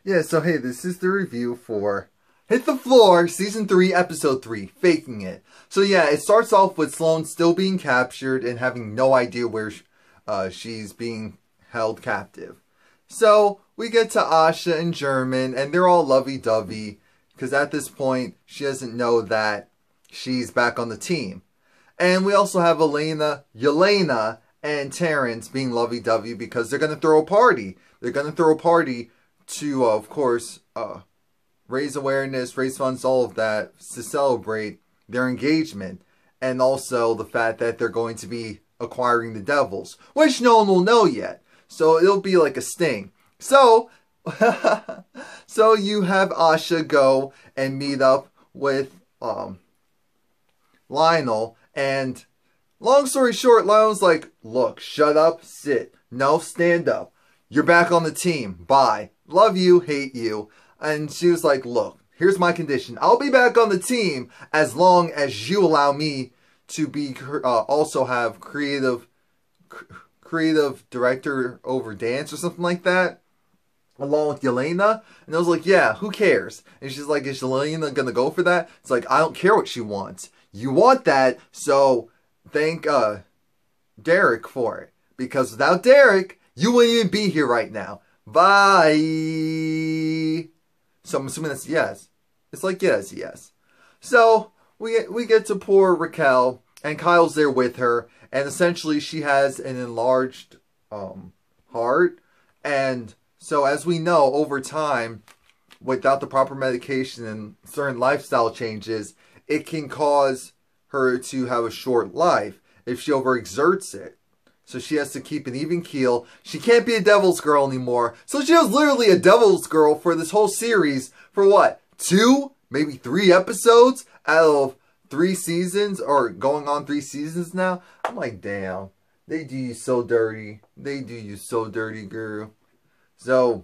Yeah, so hey, this is the review for Hit the Floor, Season 3, Episode 3, Faking It. So yeah, it starts off with Sloan still being captured and having no idea where she's being held captive. So we get to Asha and German, and they're all lovey-dovey, because at this point, she doesn't know that she's back on the team. And we also have Jelena, and Terrence being lovey-dovey because they're going to throw a party. They're going to throw a party to, of course, raise awareness, raise funds, all of that, to celebrate their engagement. And also the fact that they're going to be acquiring the Devils, which no one will know yet. So it'll be like a sting. So, so you have Asha go and meet up with Lionel, and long story short, Lionel's like, look, shut up, sit. No, stand up. You're back on the team. Bye. Love you, hate you. And she was like, look, here's my condition. I'll be back on the team as long as you allow me to be also have creative director over dance or something like that, along with Jelena. And I was like, yeah, who cares? And she's like, is Jelena gonna go for that? It's like, I don't care what she wants. You want that, so thank Derek for it. Because without Derek, you wouldn't even be here right now. Bye. So I'm assuming that's yes. It's like, yes, yes. So we get to poor Raquel, and Kyle's there with her, and essentially she has an enlarged heart. And so as we know, over time, without the proper medication and certain lifestyle changes, it can cause her to have a short life if she overexerts it. So she has to keep an even keel. She can't be a Devil's Girl anymore. So she was literally a Devil's Girl for this whole series for what? 2, maybe 3 episodes out of 3 seasons, or going on 3 seasons now. I'm like, damn. They do you so dirty. They do you so dirty, girl. So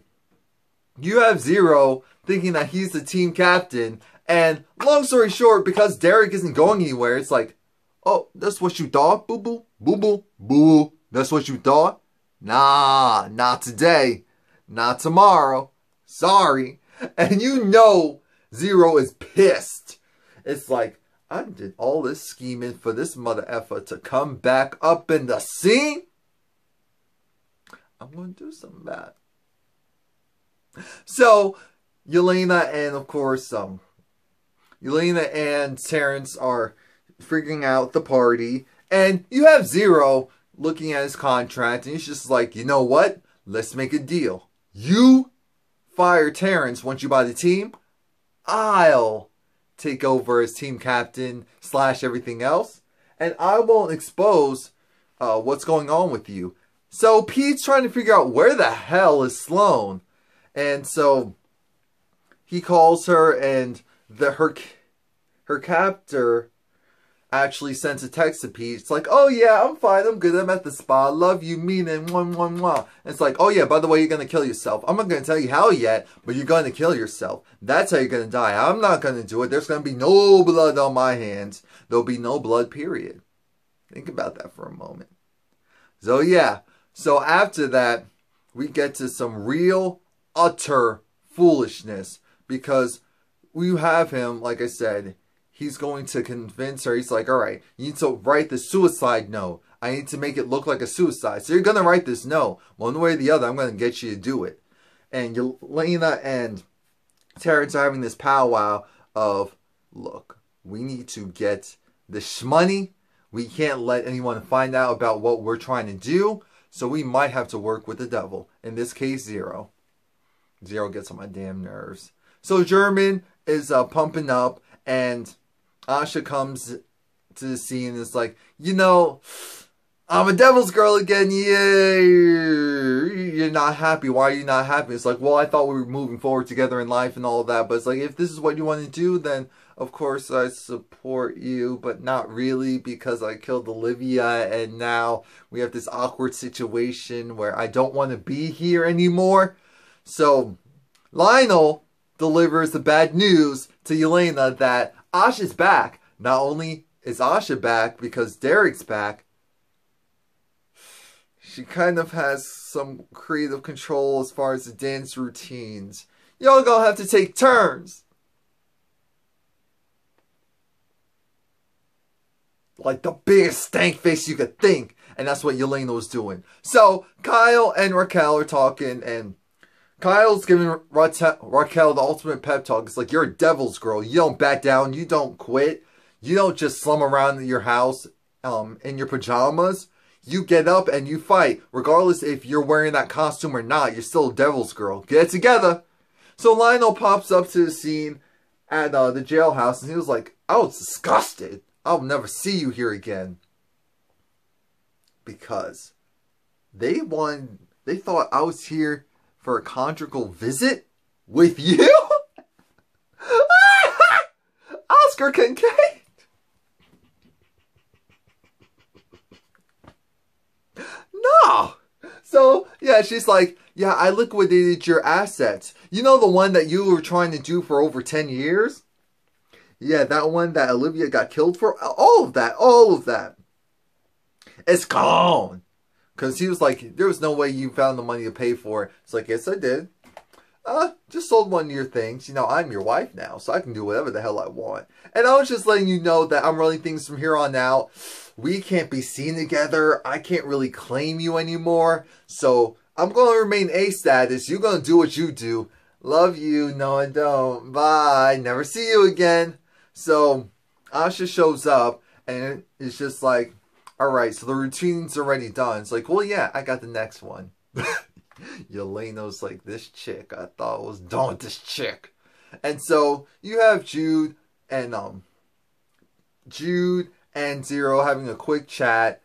you have Zero thinking that he's the team captain. And long story short, because Derek isn't going anywhere, it's like, oh, that's what you thought? Boo boo, boo boo, boo. That's what you thought? Nah, not today. Not tomorrow. Sorry. And you know Zero is pissed. It's like, I did all this scheming for this mother effer to come back up in the scene. I'm going to do something bad. So, Jelena and, of course, Jelena and Terrence are figuring out the party, and you have Zero looking at his contract, and he's just like, you know what? Let's make a deal. You fire Terrence once you buy the team. I'll take over as team captain / everything else, and I won't expose what's going on with you. So Pete's trying to figure out where the hell is Sloan, and so he calls her, and her captor actually sends a text to Pete. It's like, oh yeah, I'm fine, I'm good, I'm at the spa, love you, mean it, mwah, mwah, mwah. And it's like, oh yeah, by the way, you're going to kill yourself. I'm not going to tell you how yet, but you're going to kill yourself. That's how you're going to die. I'm not going to do it. There's going to be no blood on my hands. There'll be no blood, period. Think about that for a moment. So yeah, so after that, we get to some real, utter foolishness, because we have him, like I said, he's going to convince her. He's like, all right, you need to write the suicide note. I need to make it look like a suicide. So you're going to write this note. One way or the other, I'm going to get you to do it. And Jelena and Terrence are having this powwow of, look, we need to get the shmoney. We can't let anyone find out about what we're trying to do. So we might have to work with the devil. In this case, Zero. Zero gets on my damn nerves. So German is pumping up, and Asha comes to the scene and is like, you know, I'm a Devil's Girl again. Yeah, you're not happy. Why are you not happy? It's like, well, I thought we were moving forward together in life and all of that. But it's like, if this is what you want to do, then of course I support you, but not really, because I killed Olivia, and now we have this awkward situation where I don't want to be here anymore. So Lionel delivers the bad news to Jelena that Asha's back. Not only is Asha back because Derek's back, she kind of has some creative control as far as the dance routines. Y'all gonna have to take turns. Like the biggest stank face you could think. And that's what Jelena was doing. So, Kyle and Raquel are talking, and Kyle's giving Raquel the ultimate pep talk. It's like, you're a devil's girl. You don't back down. You don't quit. You don't just slum around your house in your pajamas. You get up and you fight. Regardless if you're wearing that costume or not, you're still a devil's girl. Get it together. So Lionel pops up to the scene at the jailhouse, and he was like, I was disgusted. I'll never see you here again. Because they thought I was here for a conjugal visit with you? Oscar Kincaid? No. So, yeah, she's like, yeah, I liquidated your assets. You know the one that you were trying to do for over 10 years? Yeah, that one that Olivia got killed for? All of that. It's gone. Because he was like, there was no way you found the money to pay for it. It's like, yes, I did. Just sold one of your things. You know, I'm your wife now, so I can do whatever the hell I want. And I was just letting you know that I'm running things from here on out. We can't be seen together. I can't really claim you anymore. So, I'm going to remain A status. You're going to do what you do. Love you. No, I don't. Bye. Never see you again. So, Asha shows up, and it's just like, alright, so the routine's already done. It's like, well, yeah, I got the next one. Yelena's like, this chick, I thought I was done with this chick. And so, you have Jude and Zero having a quick chat,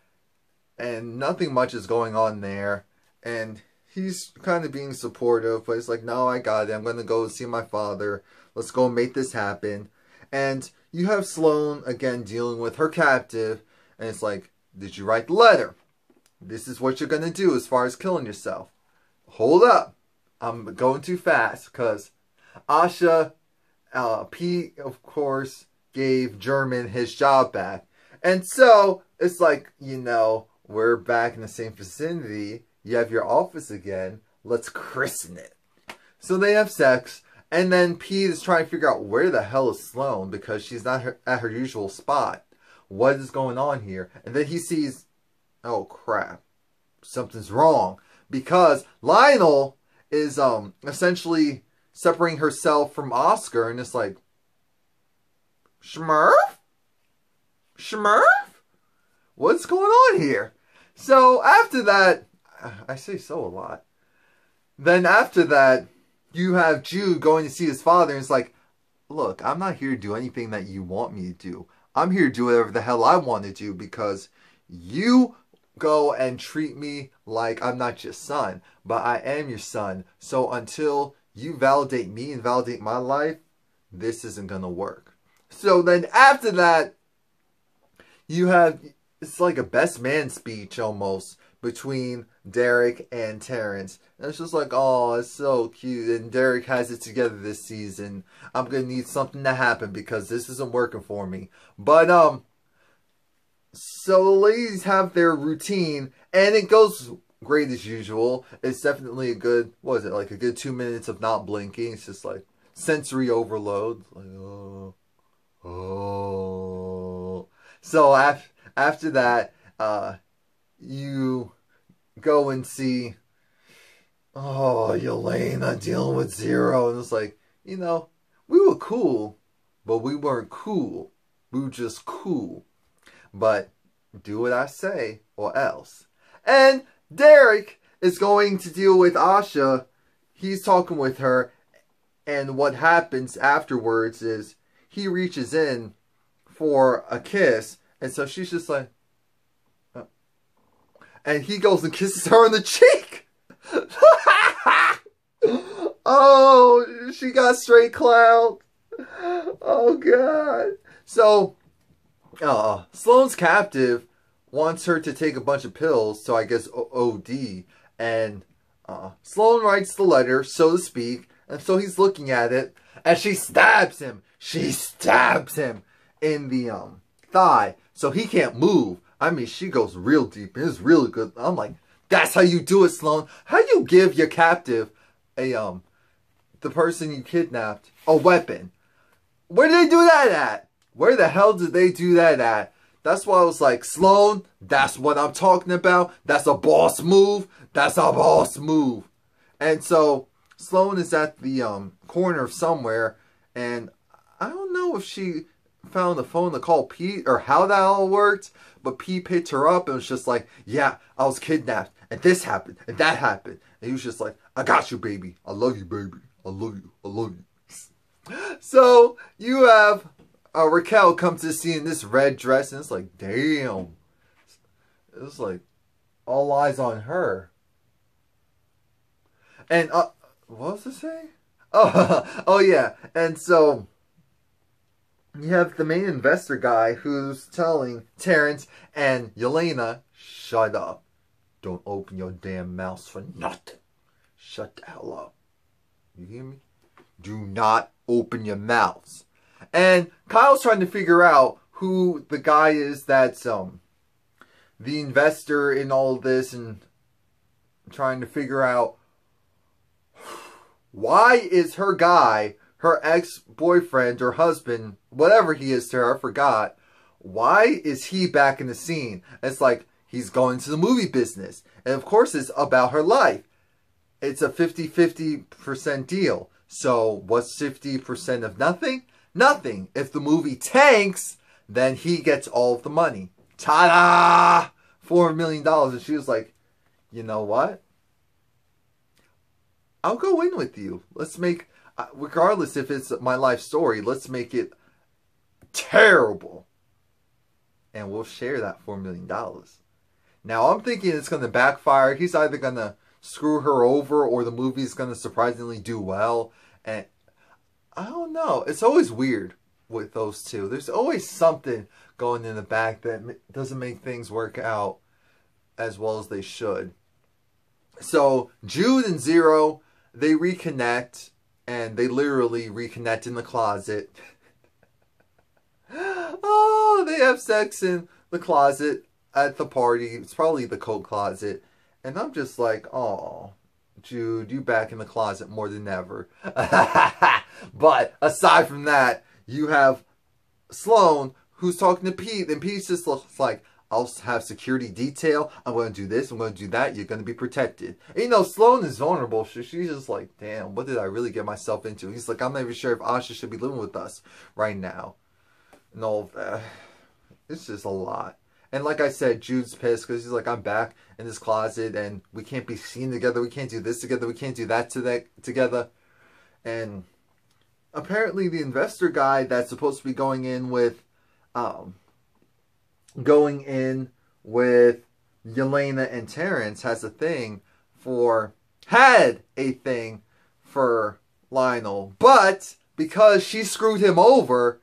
and nothing much is going on there. And he's kind of being supportive, but he's like, no, I got it. I'm going to go see my father. Let's go make this happen. And you have Sloan, again, dealing with her captive. And it's like, did you write the letter? This is what you're going to do as far as killing yourself. Hold up. I'm going too fast. Because Asha, Pete, of course, gave German his job back. And so, it's like, you know, we're back in the same vicinity. You have your office again. Let's christen it. So they have sex. And then Pete is trying to figure out where the hell is Sloan, because she's not at her usual spot. What is going on here? And then he sees, oh crap, something's wrong. Because Lionel is essentially separating herself from Oscar, and it's like, Smurf? Smurf? What's going on here? So after that, I say so a lot. Then after that, you have Jude going to see his father, and it's like, look, I'm not here to do anything that you want me to do. I'm here to do whatever the hell I want to do, because you go and treat me like I'm not your son, but I am your son. So until you validate me and validate my life, this isn't going to work. So then after that, you have, it's like a best man speech almost between Derek and Terrence. And it's just like, oh, it's so cute. And Derek has it together this season. I'm going to need something to happen because this isn't working for me. But, so the ladies have their routine, and it goes great as usual. It's definitely a good, what is it, like a good 2 minutes of not blinking. It's just like sensory overload. Like, oh. So after that, you go and see, oh, Jelena dealing with Zero. And it's like, you know, we were cool, but we weren't cool. We were just cool. But do what I say or else. And Derek is going to deal with Asha. He's talking with her. And what happens afterwards is he reaches in for a kiss. And so she's just like, and he goes and kisses her on the cheek. Oh, she got straight clout. Oh, God. So, Sloan's captive wants her to take a bunch of pills, so I guess OD. And Sloan writes the letter, so to speak. And so he's looking at it, and she stabs him. She stabs him in the thigh, so he can't move. I mean, she goes real deep. It's really good. I'm like, that's how you do it, Sloan. How you give your captive a the person you kidnapped a weapon. Where did they do that at? Where the hell did they do that at? That's why I was like, Sloan, that's what I'm talking about. That's a boss move. That's a boss move. And so Sloan is at the corner of somewhere, and I don't know if she found the phone to call Pete or how that all worked, but Pete picked her up and was just like, yeah, I was kidnapped, and this happened, and that happened. And he was just like, I got you, baby. I love you, baby. I love you. I love you. So you have Raquel come to see in this red dress, and it's like, damn. It's like, all eyes on her. And, what was it saying? Oh, oh yeah. And so, you have the main investor guy who's telling Terrence and Jelena, shut up. Don't open your damn mouth for nothing. Shut the hell up. You hear me? Do not open your mouths. And Kyle's trying to figure out who the guy is that's the investor in all of this, and trying to figure out why is her guy, her ex-boyfriend or husband, whatever he is to her, I forgot, why is he back in the scene? It's like he's going to the movie business. And of course it's about her life. It's a 50-50% deal. So what's 50% of nothing? Nothing. If the movie tanks, then he gets all of the money. Ta-da! $4 million. And she was like, you know what? I'll go in with you. Let's make, regardless if it's my life story, let's make it terrible. And we'll share that $4 million. Now, I'm thinking it's going to backfire. He's either going to screw her over, or the movie's going to surprisingly do well. And I don't know. It's always weird with those two. There's always something going in the back that doesn't make things work out as well as they should. So, Jude and Zero, they reconnect, and they literally reconnect in the closet. Oh, they have sex in the closet at the party. It's probably the coat closet. And I'm just like, oh, Jude, you back in the closet more than ever. But aside from that, you have Sloan, who's talking to Pete, and Pete's just like, I'll have security detail. I'm going to do this. I'm going to do that. You're going to be protected. And, you know, Sloan is vulnerable. So she's just like, damn, what did I really get myself into? He's like, I'm not even sure if Asha should be living with us right now. And all of that. It's just a lot. And like I said, Jude's pissed because he's like, I'm back in this closet and we can't be seen together. We can't do this together. We can't do that together. And apparently the investor guy that's supposed to be going in with Jelena and Terrence had a thing for Lionel. But because she screwed him over,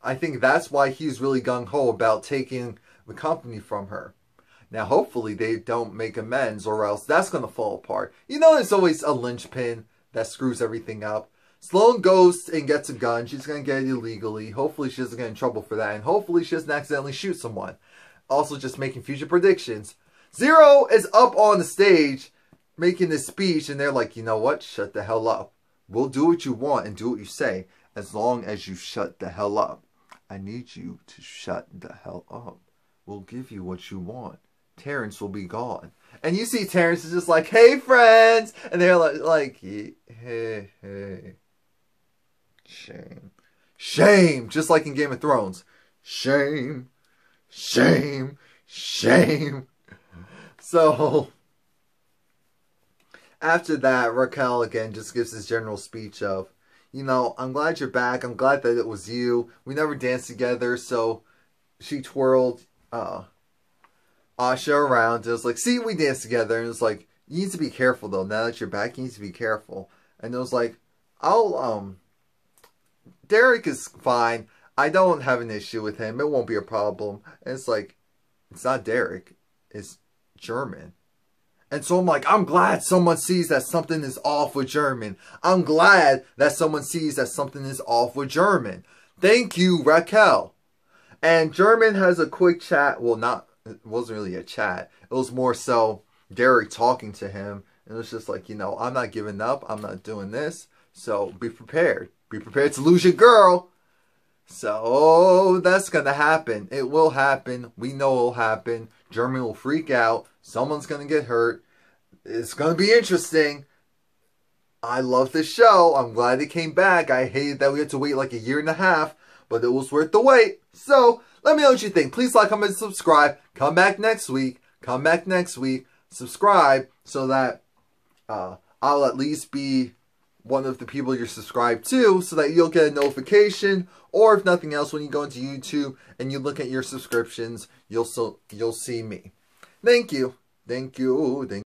I think that's why he's really gung-ho about taking the company from her. Now, hopefully they don't make amends, or else that's going to fall apart. You know, there's always a linchpin that screws everything up. Sloan goes and gets a gun. She's going to get it illegally. Hopefully she doesn't get in trouble for that. And hopefully she doesn't accidentally shoot someone. Also, just making future predictions. Zero is up on the stage making this speech, and they're like, you know what? Shut the hell up. We'll do what you want and do what you say, as long as you shut the hell up. I need you to shut the hell up. We'll give you what you want. Terrence will be gone. And you see Terrence is just like, hey, friends. And they're like hey, hey. Shame. Shame. Just like in Game of Thrones. Shame. Shame. Shame. So, after that, Raquel again just gives this general speech of, you know, I'm glad you're back. I'm glad that it was you. We never danced together, so she twirled Asha around. It was like, see, we danced together. And it was like, you need to be careful, though. Now that you're back, you need to be careful. And it was like, Derek is fine. I don't have an issue with him. It won't be a problem. And it's like, it's not Derek. It's German. And so I'm like, I'm glad someone sees that something is off with German. I'm glad that someone sees that something is off with German. Thank you, Raquel. And German has a quick chat. Well, it wasn't really a chat. It was more so Derek talking to him. And it was just like, you know, I'm not giving up. I'm not doing this. So be prepared. Be prepared to lose your girl. So that's gonna happen. It will happen. We know it will happen. Germany will freak out. Someone's gonna get hurt. It's gonna be interesting. I love this show. I'm glad it came back. I hated that we had to wait like a year and a half, but it was worth the wait. So let me know what you think. Please like, comment, subscribe. Come back next week. Come back next week. Subscribe so that I'll at least be one of the people you're subscribed to, so that you'll get a notification. Or if nothing else, when you go into YouTube and you look at your subscriptions, you'll see me. Thank you. Thank you.